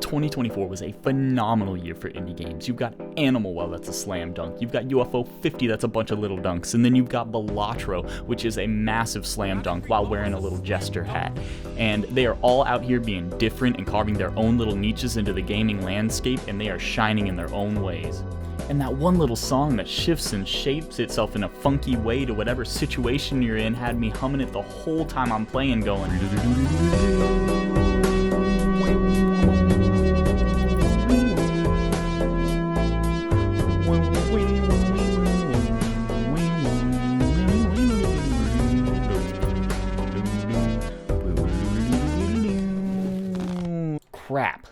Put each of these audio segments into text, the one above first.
2024 was a phenomenal year for indie games. You've got Animal Well, that's a slam dunk. You've got UFO 50, that's a bunch of little dunks. And then you've got Balatro, which is a massive slam dunk while wearing a little jester hat. And they are all out here being different and carving their own little niches into the gaming landscape, and they are shining in their own ways. And that one little song that shifts and shapes itself in a funky way to whatever situation you're in had me humming it the whole time I'm playing, going crap.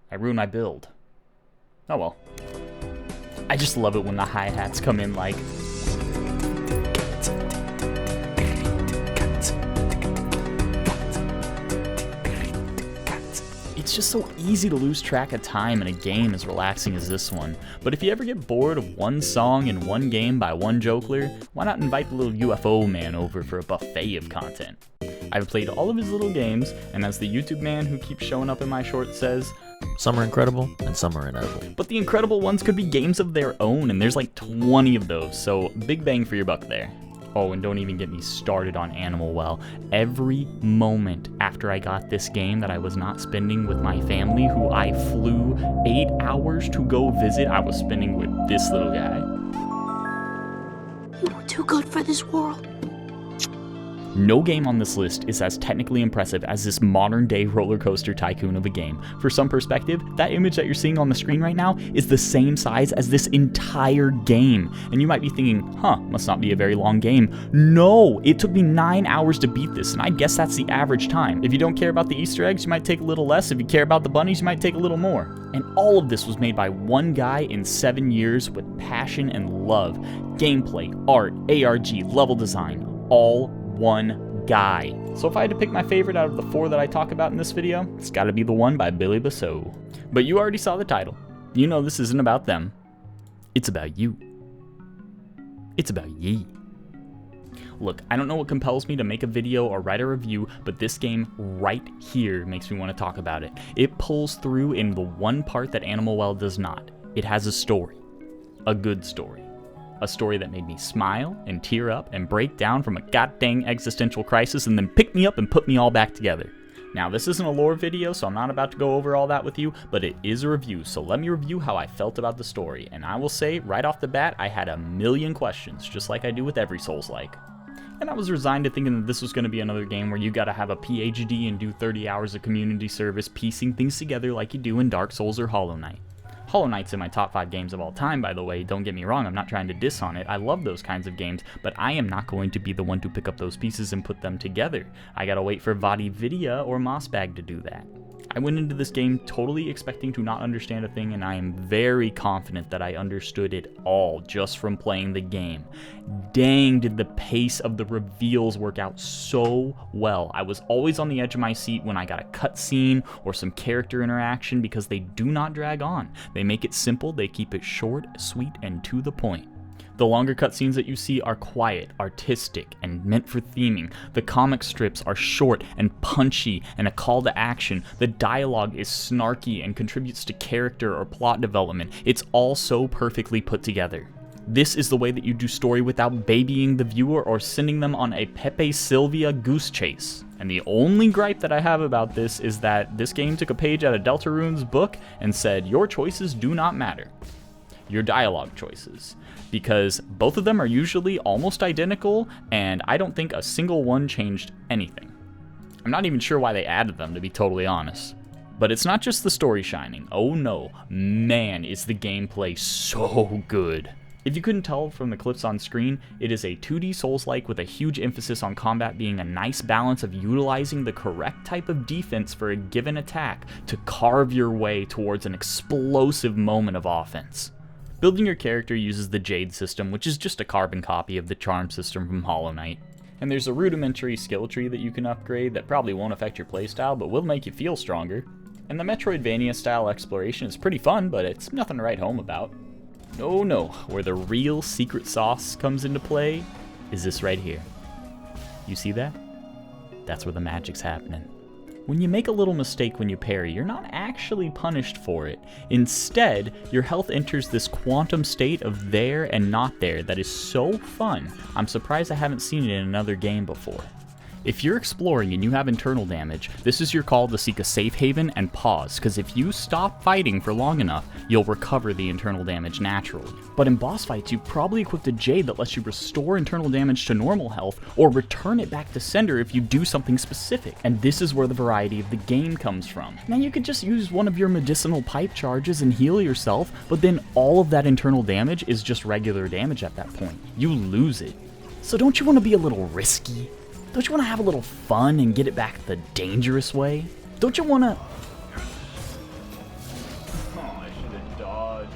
I ruined my build. Oh well. I just love it when the hi-hats come in like... It's just so easy to lose track of time in a game as relaxing as this one. But if you ever get bored of one song in one game by one jokler, why not invite the little UFO man over for a buffet of content? I've played all of his little games, and as the YouTube man who keeps showing up in my shorts says, some are incredible, and some are inedible. But the incredible ones could be games of their own, and there's like 20 of those, so big bang for your buck there. Oh, and don't even get me started on Animal Well. Every moment after I got this game that I was not spending with my family, who I flew 8 hours to go visit, I was spending with this little guy. You were too good for this world. No game on this list is as technically impressive as this modern-day roller coaster tycoon of a game. For some perspective, that image that you're seeing on the screen right now is the same size as this entire game. And you might be thinking, must not be a very long game. No, it took me 9 hours to beat this, and I guess that's the average time. If you don't care about the Easter eggs, you might take a little less. If you care about the bunnies, you might take a little more. And all of this was made by one guy in 7 years with passion and love. Gameplay, art, ARG, level design, all one guy. So if I had to pick my favorite out of the 4 that I talk about in this video, it's gotta be the one by Billy Basso. But you already saw the title. You know this isn't about them. It's about you. It's about ye. Look, I don't know what compels me to make a video or write a review, but this game right here makes me want to talk about it. It pulls through in the one part that Animal Well does not. It has a story. A good story. A story that made me smile and tear up and break down from a goddamn existential crisis and then pick me up and put me all back together. Now, this isn't a lore video, so I'm not about to go over all that with you, but it is a review, so let me review how I felt about the story. And I will say, right off the bat, I had a million questions, just like I do with every Souls-like. And I was resigned to thinking that this was going to be another game where you gotta have a PhD and do 30 hours of community service piecing things together like you do in Dark Souls or Hollow Knight. Hollow Knight's in my top 5 games of all time, by the way. Don't get me wrong, I'm not trying to diss on it. I love those kinds of games, but I am not going to be the one to pick up those pieces and put them together. I gotta wait for VaatiVidya or Mossbag to do that. I went into this game totally expecting to not understand a thing, and I am very confident that I understood it all just from playing the game. Dang, did the pace of the reveals work out so well. I was always on the edge of my seat when I got a cutscene or some character interaction because they do not drag on. They make it simple, they keep it short, sweet, and to the point. The longer cutscenes that you see are quiet, artistic, and meant for theming. The comic strips are short and punchy and a call to action. The dialogue is snarky and contributes to character or plot development. It's all so perfectly put together. This is the way that you do story without babying the viewer or sending them on a Pepe Sylvia goose chase. And the only gripe that I have about this is that this game took a page out of Deltarune's book and said, your choices do not matter. Your dialogue choices, because both of them are usually almost identical, and I don't think a single one changed anything. I'm not even sure why they added them, to be totally honest. But it's not just the story shining. Oh no, man, is the gameplay so good. If you couldn't tell from the clips on screen, it is a 2D Souls-like with a huge emphasis on combat being a nice balance of utilizing the correct type of defense for a given attack to carve your way towards an explosive moment of offense. Building your character uses the Jade system, which is just a carbon copy of the Charm system from Hollow Knight. And there's a rudimentary skill tree that you can upgrade that probably won't affect your playstyle, but will make you feel stronger. And the Metroidvania style exploration is pretty fun, but it's nothing to write home about. No, where the real secret sauce comes into play is this right here. You see that? That's where the magic's happening. When you make a little mistake when you parry, you're not actually punished for it. Instead, your health enters this quantum state of there and not there that is so fun. I'm surprised I haven't seen it in another game before. If you're exploring and you have internal damage, this is your call to seek a safe haven and pause, because if you stop fighting for long enough, you'll recover the internal damage naturally. But in boss fights, you've probably equipped a jade that lets you restore internal damage to normal health, or return it back to sender if you do something specific. And this is where the variety of the game comes from. Now you could just use one of your medicinal pipe charges and heal yourself, but then all of that internal damage is just regular damage at that point. You lose it. So don't you want to be a little risky? Don't you want to have a little fun and get it back the dangerous way? Don't you want to... Oh, I should have dodged.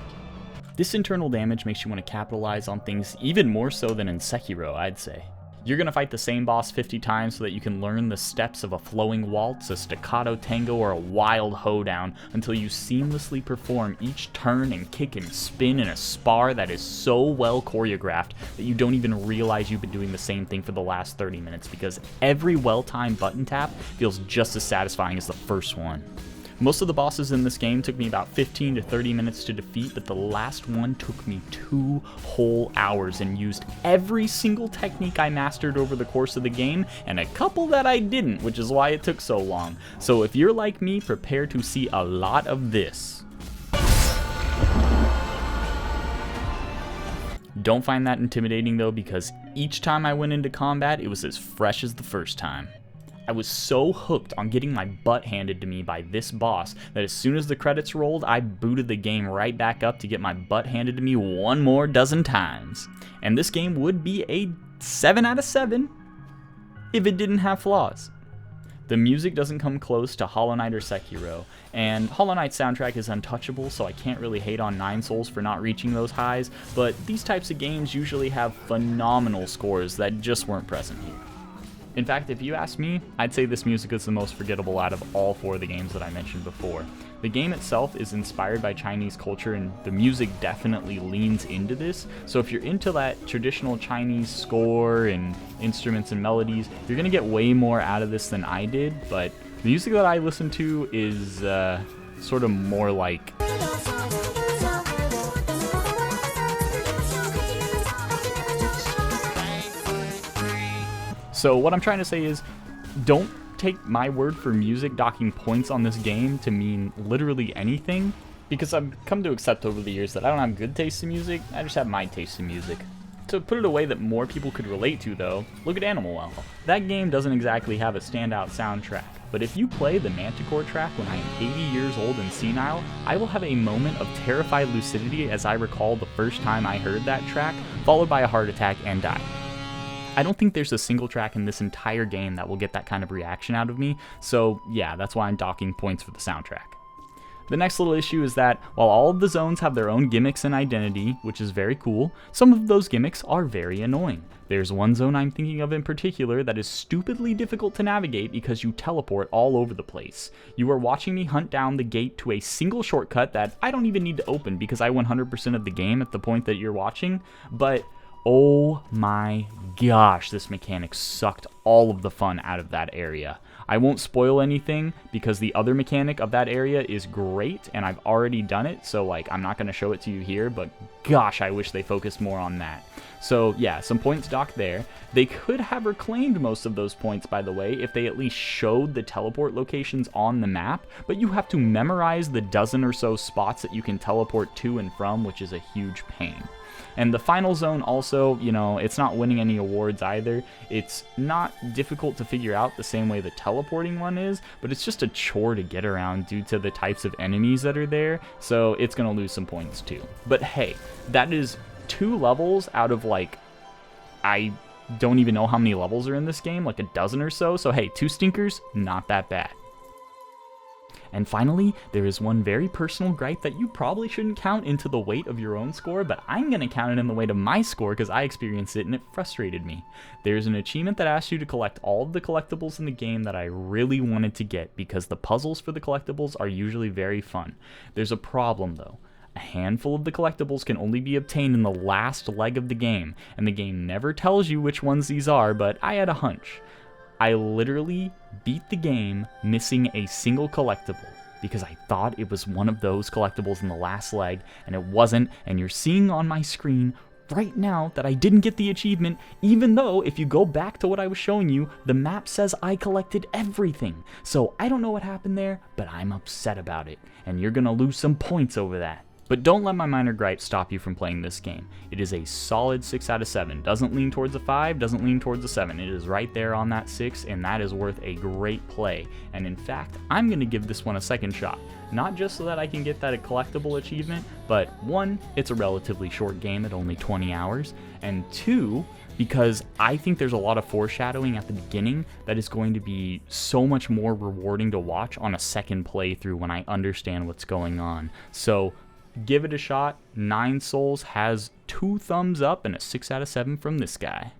This internal damage makes you want to capitalize on things even more so than in Sekiro, I'd say. You're going to fight the same boss 50 times so that you can learn the steps of a flowing waltz, a staccato tango, or a wild hoedown until you seamlessly perform each turn and kick and spin in a spar that is so well choreographed that you don't even realize you've been doing the same thing for the last 30 minutes because every well-timed button tap feels just as satisfying as the first one. Most of the bosses in this game took me about 15 to 30 minutes to defeat, but the last one took me 2 whole hours and used every single technique I mastered over the course of the game, and a couple that I didn't, which is why it took so long. So if you're like me, prepare to see a lot of this. Don't find that intimidating though, because each time I went into combat, it was as fresh as the first time. I was so hooked on getting my butt handed to me by this boss that as soon as the credits rolled, I booted the game right back up to get my butt handed to me one more dozen times. And this game would be a 7 out of 7 if it didn't have flaws. The music doesn't come close to Hollow Knight or Sekiro, and Hollow Knight's soundtrack is untouchable, so I can't really hate on Nine Souls for not reaching those highs, but these types of games usually have phenomenal scores that just weren't present here. In fact, if you ask me, I'd say this music is the most forgettable out of all 4 of the games that I mentioned before. The game itself is inspired by Chinese culture, and the music definitely leans into this, so if you're into that traditional Chinese score and instruments and melodies, you're going to get way more out of this than I did, but the music that I listen to is sort of more like... So what I'm trying to say is, don't take my word for music docking points on this game to mean literally anything, because I've come to accept over the years that I don't have good taste in music, I just have my taste in music. To put it away that more people could relate to though, look at Animal Well. That game doesn't exactly have a standout soundtrack, but if you play the Manticore track when I am 80 years old and senile, I will have a moment of terrified lucidity as I recall the first time I heard that track, followed by a heart attack and die. I don't think there's a single track in this entire game that will get that kind of reaction out of me, so yeah, that's why I'm docking points for the soundtrack. The next little issue is that, while all of the zones have their own gimmicks and identity, which is very cool, some of those gimmicks are very annoying. There's one zone I'm thinking of in particular that is stupidly difficult to navigate because you teleport all over the place. You are watching me hunt down the gate to a single shortcut that I don't even need to open because I 100% of the game at the point that you're watching, but oh my gosh, this mechanic sucked all of the fun out of that area. I won't spoil anything because the other mechanic of that area is great and I've already done it, so I'm not going to show it to you here, but gosh, I wish they focused more on that. So yeah, some points docked there. They could have reclaimed most of those points, by the way, if they at least showed the teleport locations on the map, but you have to memorize the dozen or so spots that you can teleport to and from, which is a huge pain. And the final zone also, it's not winning any awards either. It's not difficult to figure out the same way the teleporting one is, but it's just a chore to get around due to the types of enemies that are there, so it's going to lose some points too. But hey, that is 2 levels out of I don't even know how many levels are in this game, like a dozen or so, so hey, 2 stinkers, not that bad. And finally, there is one very personal gripe that you probably shouldn't count into the weight of your own score, but I'm going to count it in the weight of my score because I experienced it and it frustrated me. There's an achievement that asks you to collect all of the collectibles in the game that I really wanted to get because the puzzles for the collectibles are usually very fun. There's a problem though. A handful of the collectibles can only be obtained in the last leg of the game, and the game never tells you which ones these are, but I had a hunch. I literally beat the game missing a single collectible because I thought it was one of those collectibles in the last leg, and it wasn't, and you're seeing on my screen right now that I didn't get the achievement, even though if you go back to what I was showing you, the map says I collected everything. So I don't know what happened there, but I'm upset about it, and you're gonna lose some points over that. But don't let my minor gripes stop you from playing this game. It is a solid 6 out of 7. Doesn't lean towards a 5, doesn't lean towards a 7. It is right there on that 6, and that is worth a great play. And in fact, I'm going to give this one a second shot. Not just so that I can get that collectible achievement, but 1, it's a relatively short game at only 20 hours, and 2, because I think there's a lot of foreshadowing at the beginning that is going to be so much more rewarding to watch on a second playthrough when I understand what's going on. So give it a shot. 9 Souls has 2 thumbs up and a 6 out of 7 from this guy.